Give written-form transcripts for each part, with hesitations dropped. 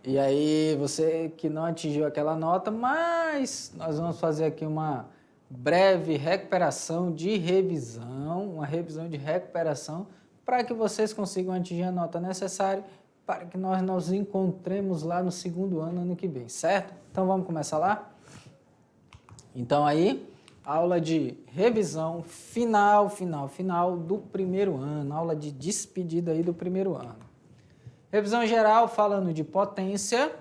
E aí, você que não atingiu aquela nota, mas nós vamos fazer aqui uma breve recuperação de revisão, uma revisão de recuperação, para que vocês consigam atingir a nota necessária para que nós nos encontremos lá no segundo ano que vem, certo? Então, vamos começar lá? Então, aí, aula de revisão final do primeiro ano, aula de despedida aí do primeiro ano. Revisão geral falando de potência,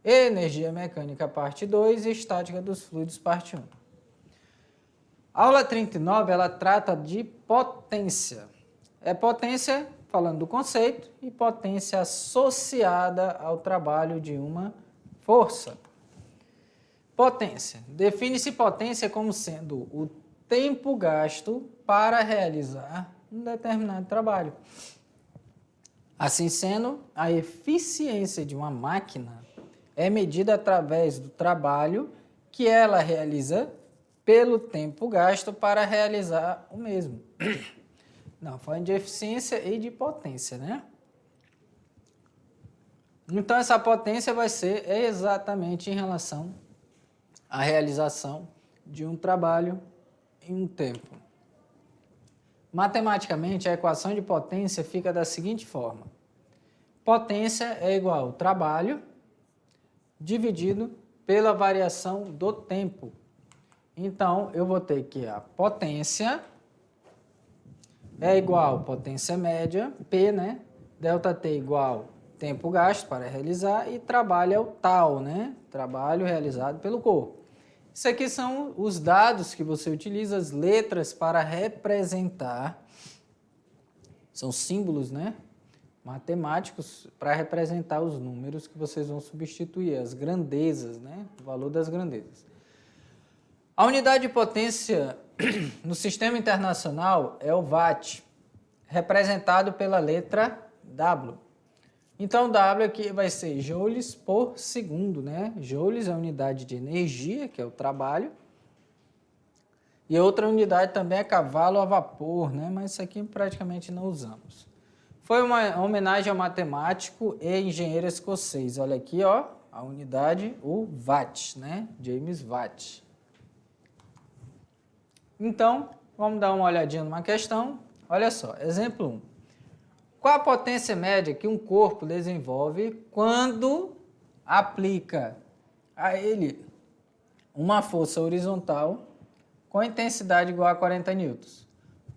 energia mecânica parte 2 e estática dos fluidos parte 1. Aula 39, ela trata de potência. É potência, falando do conceito, e potência associada ao trabalho de uma força. Potência. Define-se potência como sendo o tempo gasto para realizar um determinado trabalho. Assim sendo, a eficiência de uma máquina é medida através do trabalho que ela realiza pelo tempo gasto para realizar o mesmo. Não, falando de eficiência e de potência, né? Então, essa potência vai ser exatamente em relação à realização de um trabalho em um tempo. Matematicamente, a equação de potência fica da seguinte forma. Potência é igual ao trabalho dividido pela variação do tempo. Então, eu vou ter que a potência é igual a potência média, P, né? ΔT igual tempo gasto para realizar e trabalho é o tal, né? Trabalho realizado pelo corpo. Isso aqui são os dados que você utiliza, as letras para representar, são símbolos, né? Matemáticos para representar os números que vocês vão substituir, as grandezas, né? O valor das grandezas. A unidade de potência no sistema internacional é o watt, representado pela letra W. Então, W aqui vai ser joules por segundo, né? Joules é a unidade de energia, que é o trabalho. E outra unidade também é cavalo a vapor, né? Mas isso aqui praticamente não usamos. Foi uma homenagem ao matemático e engenheiro escocês. Olha aqui, ó, a unidade, o watt, né? James Watt. Então, vamos dar uma olhadinha numa questão. Olha só, exemplo 1. Qual a potência média que um corpo desenvolve quando aplica a ele uma força horizontal com intensidade igual a 40 newtons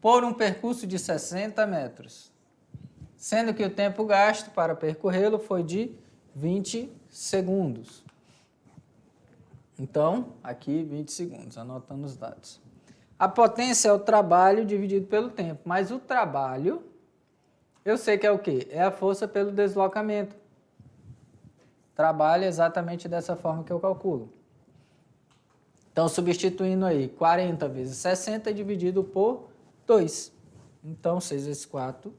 por um percurso de 60 metros, sendo que o tempo gasto para percorrê-lo foi de 20 segundos. Então, aqui 20 segundos, anotando os dados. A potência é o trabalho dividido pelo tempo, mas o trabalho, eu sei que é o quê? É a força pelo deslocamento. Trabalho exatamente dessa forma que eu calculo. Então, substituindo aí 40 vezes 60 dividido por 2. Então, 6 vezes 4,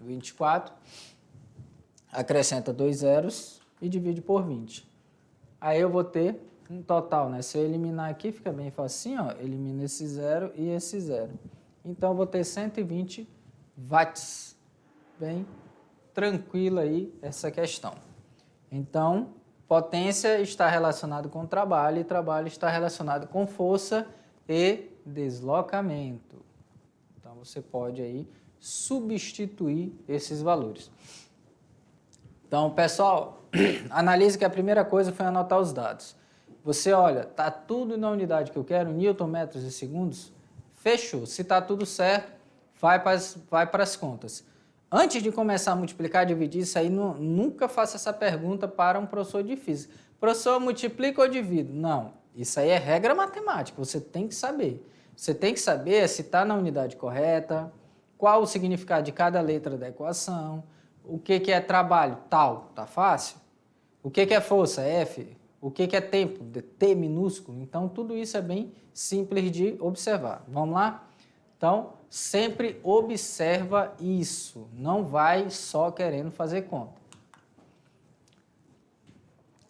24. Acrescenta 2 zeros e divide por 20. Aí eu vou ter um total, né? Se eu eliminar aqui, fica bem facinho, ó. Elimina esse zero e esse zero. Então, eu vou ter 120 watts. Bem tranquila aí essa questão. Então, potência está relacionado com trabalho e trabalho está relacionado com força e deslocamento. Então, você pode aí substituir esses valores. Então, pessoal, analise que a primeira coisa foi anotar os dados. Você olha, tá tudo na unidade que eu quero, newton, metros e segundos? Fechou. Se tá tudo certo, vai para as contas. Antes de começar a multiplicar, dividir, isso aí nunca faça essa pergunta para um professor de física. Professor, multiplica ou divido? Não, isso aí é regra matemática, você tem que saber. Você tem que saber se está na unidade correta, qual o significado de cada letra da equação, o que é trabalho, tal, tá fácil? O que é força, F? O que é tempo, T minúsculo? Então, tudo isso é bem simples de observar. Vamos lá? Então, sempre observa isso, não vai só querendo fazer conta.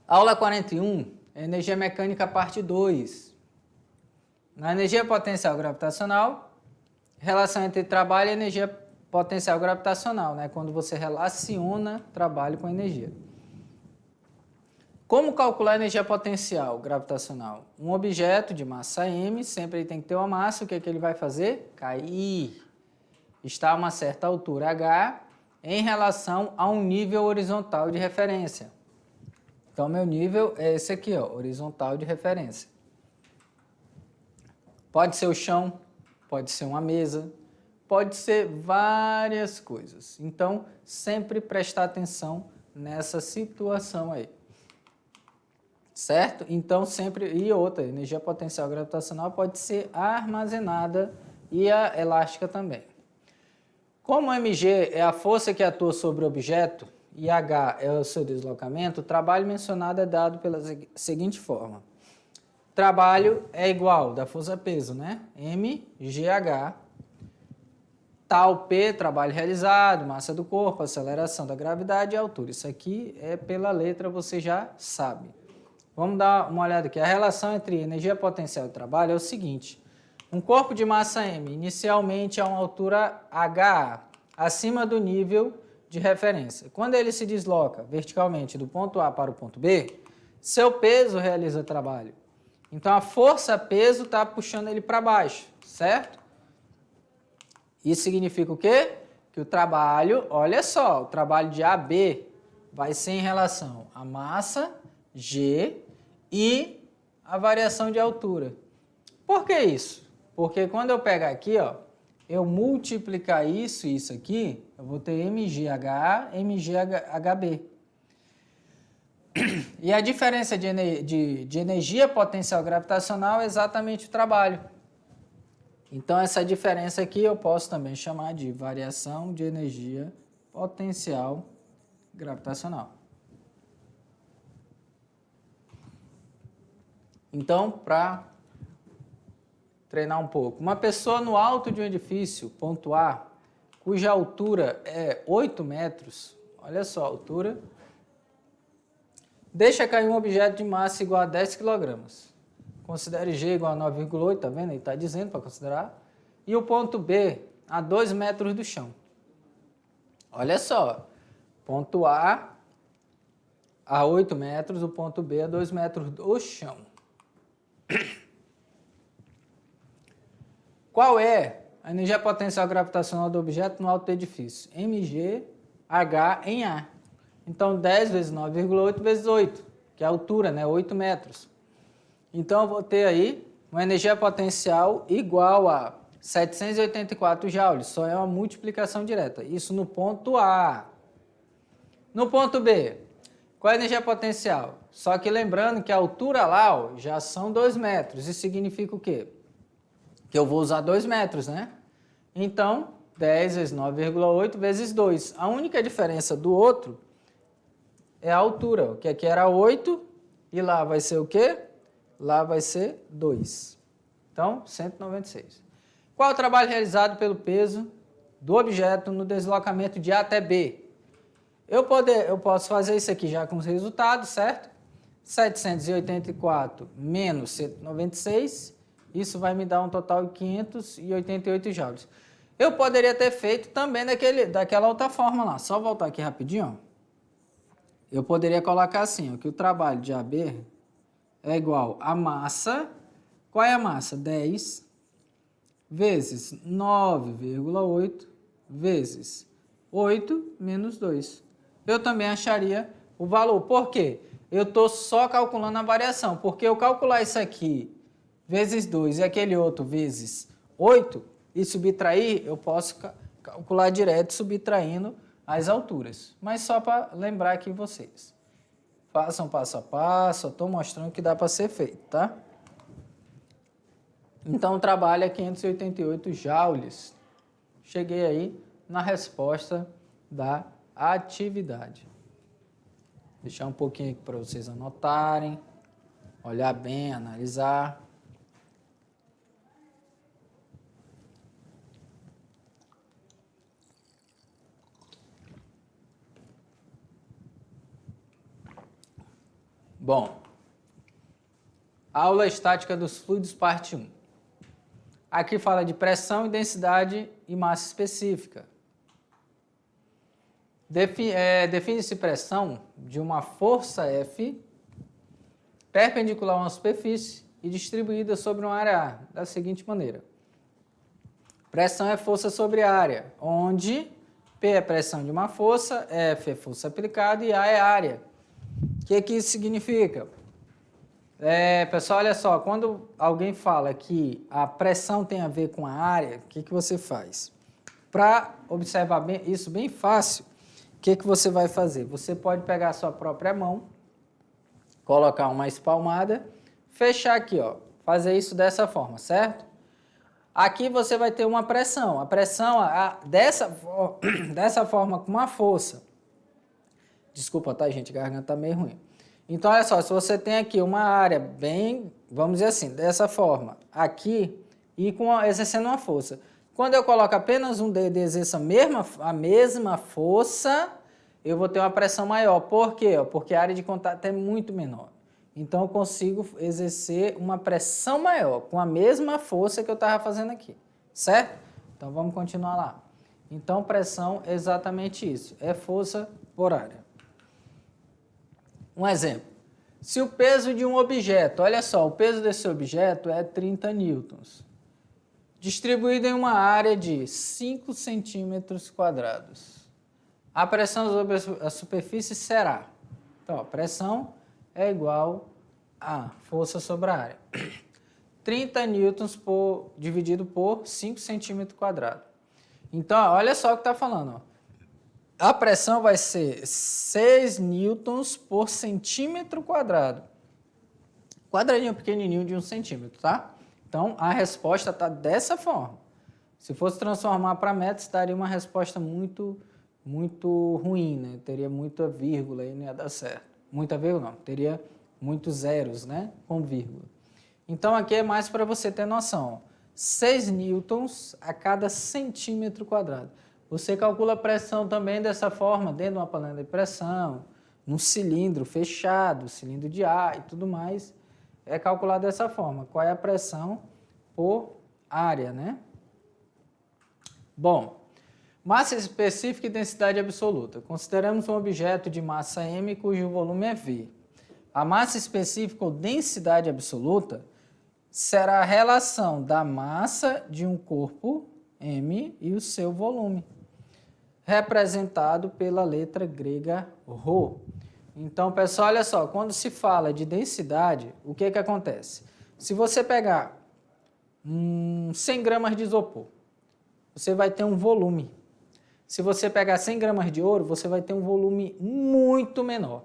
Aula 41, energia mecânica parte 2. Na energia potencial gravitacional, relação entre trabalho e energia potencial gravitacional, né? Quando você relaciona trabalho com energia. Como calcular a energia potencial gravitacional? Um objeto de massa m, sempre ele tem que ter uma massa, o que é que ele vai fazer? Cair. Está a uma certa altura h em relação a um nível horizontal de referência. Então, meu nível é esse aqui, ó, horizontal de referência. Pode ser o chão, pode ser uma mesa, pode ser várias coisas. Então, sempre prestar atenção nessa situação aí. Certo? Então, sempre... E outra, energia potencial gravitacional pode ser armazenada e a elástica também. Como mg é a força que atua sobre o objeto e h é o seu deslocamento, o trabalho mencionado é dado pela seguinte forma. Trabalho é igual da força-peso, né? mgh, tal P, trabalho realizado, massa do corpo, aceleração da gravidade e altura. Isso aqui é pela letra, você já sabe. Vamos dar uma olhada aqui. A relação entre energia potencial e trabalho é o seguinte. Um corpo de massa m, inicialmente a uma altura HA, acima do nível de referência. Quando ele se desloca verticalmente do ponto A para o ponto B, seu peso realiza trabalho. Então, a força-peso está puxando ele para baixo, certo? Isso significa o quê? Que o trabalho, olha só, o trabalho de AB vai ser em relação à massa, G, e a variação de altura. Por que isso? Porque quando eu pegar aqui, ó, eu multiplicar isso e isso aqui, eu vou ter mgHA, mgHB. E a diferença de energia potencial gravitacional é exatamente o trabalho. Então, essa diferença aqui eu posso também chamar de variação de energia potencial gravitacional. Então, para treinar um pouco, uma pessoa no alto de um edifício, ponto A, cuja altura é 8 metros, olha só a altura, deixa cair um objeto de massa igual a 10 kg. Considere G igual a 9,8, tá vendo? Ele está dizendo para considerar. E o ponto B a 2 metros do chão. Olha só, ponto A 8 metros, o ponto B a 2 metros do chão. Qual é a energia potencial gravitacional do objeto no alto do edifício? mgh em A. Então, 10 vezes 9,8 vezes 8, que é a altura, né? 8 metros. Então, eu vou ter aí uma energia potencial igual a 784 joules. Só é uma multiplicação direta. Isso no ponto A. No ponto B, qual é a energia potencial? Só que lembrando que a altura lá, ó, já são 2 metros. Isso significa o quê? Que eu vou usar 2 metros, né? Então, 10 vezes 9,8 vezes 2. A única diferença do outro é a altura, que aqui era 8 e lá vai ser o quê? Lá vai ser 2. Então, 196. Qual é o trabalho realizado pelo peso do objeto no deslocamento de A até B? Eu posso fazer isso aqui já com os resultados, certo? 784 menos 196, isso vai me dar um total de 588 joules. Eu poderia ter feito também daquela outra forma lá. Só voltar aqui rapidinho, ó. Eu poderia colocar assim, ó, que o trabalho de AB é igual a massa. Qual é a massa? 10 vezes 9,8 vezes 8 menos 2. Eu também acharia o valor. Por quê? Eu estou só calculando a variação. Porque eu calcular isso aqui vezes 2 e aquele outro vezes 8 e subtrair, eu posso calcular direto subtraindo as alturas. Mas só para lembrar aqui vocês. Façam passo a passo, estou mostrando que dá para ser feito, tá? Então, o trabalho é 588 joules. Cheguei aí na resposta da atividade. Deixar um pouquinho aqui para vocês anotarem, olhar bem, analisar. Bom, aula estática dos fluidos, parte 1. Aqui fala de pressão, densidade e massa específica. Define-se pressão de uma força F perpendicular a uma superfície e distribuída sobre uma área A, da seguinte maneira. Pressão é força sobre área, onde P é pressão de uma força, F é força aplicada e A é área. O que isso significa? Pessoal, olha só, quando alguém fala que a pressão tem a ver com a área, o que você faz? Para observar isso bem fácil, o que você vai fazer? Você pode pegar a sua própria mão, colocar uma espalmada, fechar aqui, ó, fazer isso dessa forma, certo? Aqui você vai ter uma pressão. A pressão dessa forma com uma força. Desculpa, tá, gente? A garganta tá meio ruim. Então, olha só, se você tem aqui uma área bem, vamos dizer assim, dessa forma, aqui, e exercendo uma força. Quando eu coloco apenas um dedo e exerço a mesma força, eu vou ter uma pressão maior. Por quê? Porque a área de contato é muito menor. Então, eu consigo exercer uma pressão maior, com a mesma força que eu estava fazendo aqui, certo? Então, vamos continuar lá. Então, pressão é exatamente isso, é força por área. Um exemplo, se o peso de um objeto, olha só, o peso desse objeto é 30 newtons, distribuído em uma área de 5 centímetros quadrados. A pressão sobre a superfície será, então, a pressão é igual a força sobre a área. 30 newtons dividido por 5 centímetros quadrados. Então, olha só o que está falando, ó. A pressão vai ser 6 newtons por centímetro quadrado. Quadradinho pequenininho de 1 centímetro, tá? Então, a resposta está dessa forma. Se fosse transformar para metros, daria uma resposta muito ruim, né? Teria muita vírgula e não ia dar certo. Muita vírgula não, teria muitos zeros, né? Com vírgula. Então, aqui é mais para você ter noção. 6 newtons a cada centímetro quadrado. Você calcula a pressão também dessa forma, dentro de uma panela de pressão, num cilindro fechado, cilindro de ar e tudo mais. É calculado dessa forma. Qual é a pressão por área, né? Bom, massa específica e densidade absoluta. Consideramos um objeto de massa m cujo volume é v. A massa específica ou densidade absoluta será a relação da massa de um corpo m e o seu volume, representado pela letra grega ρ. Então, pessoal, olha só, quando se fala de densidade, o que acontece? Se você pegar 100 gramas de isopor, você vai ter um volume. Se você pegar 100 gramas de ouro, você vai ter um volume muito menor.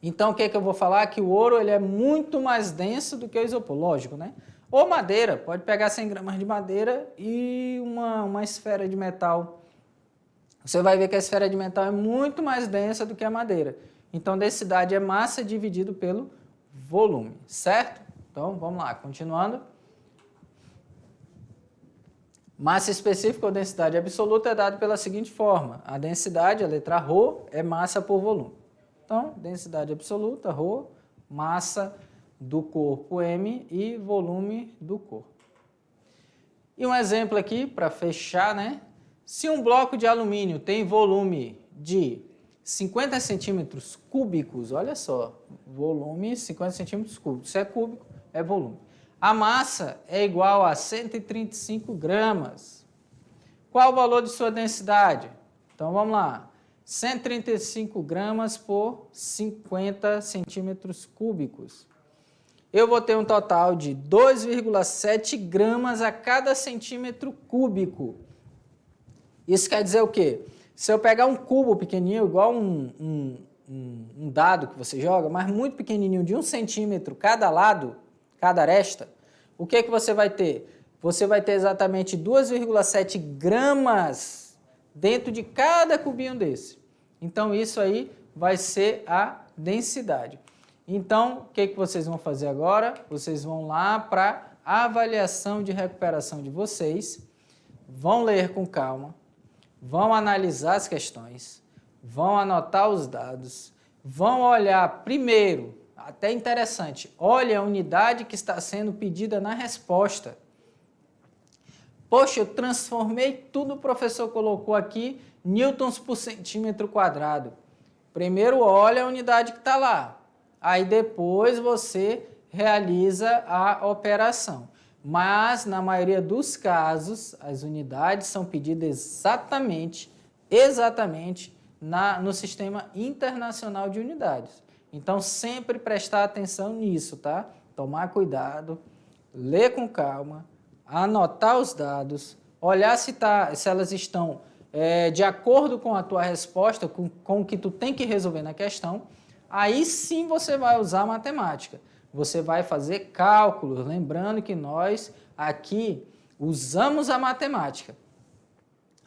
Então, o que eu vou falar? Que o ouro ele é muito mais denso do que o isopor, lógico, né? Ou madeira, pode pegar 100 gramas de madeira e uma esfera de metal. Você vai ver que a esfera de metal é muito mais densa do que a madeira. Então, densidade é massa dividido pelo volume, certo? Então, vamos lá, continuando. Massa específica ou densidade absoluta é dado pela seguinte forma. A densidade, a letra ρ, é massa por volume. Então, densidade absoluta, ρ, massa do corpo m e volume do corpo. E um exemplo aqui, para fechar, né? Se um bloco de alumínio tem volume de 50 centímetros cúbicos, olha só, volume 50 centímetros cúbicos, se é cúbico, é volume. A massa é igual a 135 gramas. Qual o valor de sua densidade? Então, vamos lá. 135 gramas por 50 centímetros cúbicos. Eu vou ter um total de 2,7 gramas a cada centímetro cúbico. Isso quer dizer o quê? Se eu pegar um cubo pequenininho, igual um dado que você joga, mas muito pequenininho, de 1 centímetro cada lado, cada aresta, o que você vai ter? Você vai ter exatamente 2,7 gramas dentro de cada cubinho desse. Então, isso aí vai ser a densidade. Então, o que vocês vão fazer agora? Vocês vão lá para a avaliação de recuperação de vocês, vão ler com calma, vão analisar as questões, vão anotar os dados, vão olhar primeiro, até interessante, olha a unidade que está sendo pedida na resposta. Poxa, eu transformei tudo que o professor colocou aqui newtons por centímetro quadrado. Primeiro olha a unidade que está lá, aí depois você realiza a operação. Mas, na maioria dos casos, as unidades são pedidas exatamente no Sistema Internacional de Unidades. Então, sempre prestar atenção nisso, tá? Tomar cuidado, ler com calma, anotar os dados, olhar se elas estão de acordo com a tua resposta, com o que tu tem que resolver na questão. Aí sim você vai usar a matemática. Você vai fazer cálculos, lembrando que nós aqui usamos a matemática.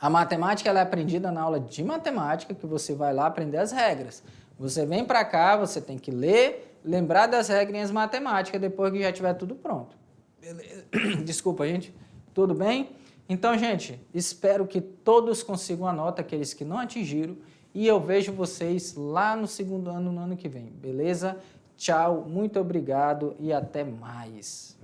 A matemática ela é aprendida na aula de matemática, que você vai lá aprender as regras. Você vem para cá, você tem que ler, lembrar das regrinhas matemáticas depois que já tiver tudo pronto. Beleza? Desculpa, gente. Tudo bem? Então, gente, espero que todos consigam a nota, aqueles que não atingiram, e eu vejo vocês lá no segundo ano, no ano que vem, beleza? Tchau, muito obrigado e até mais.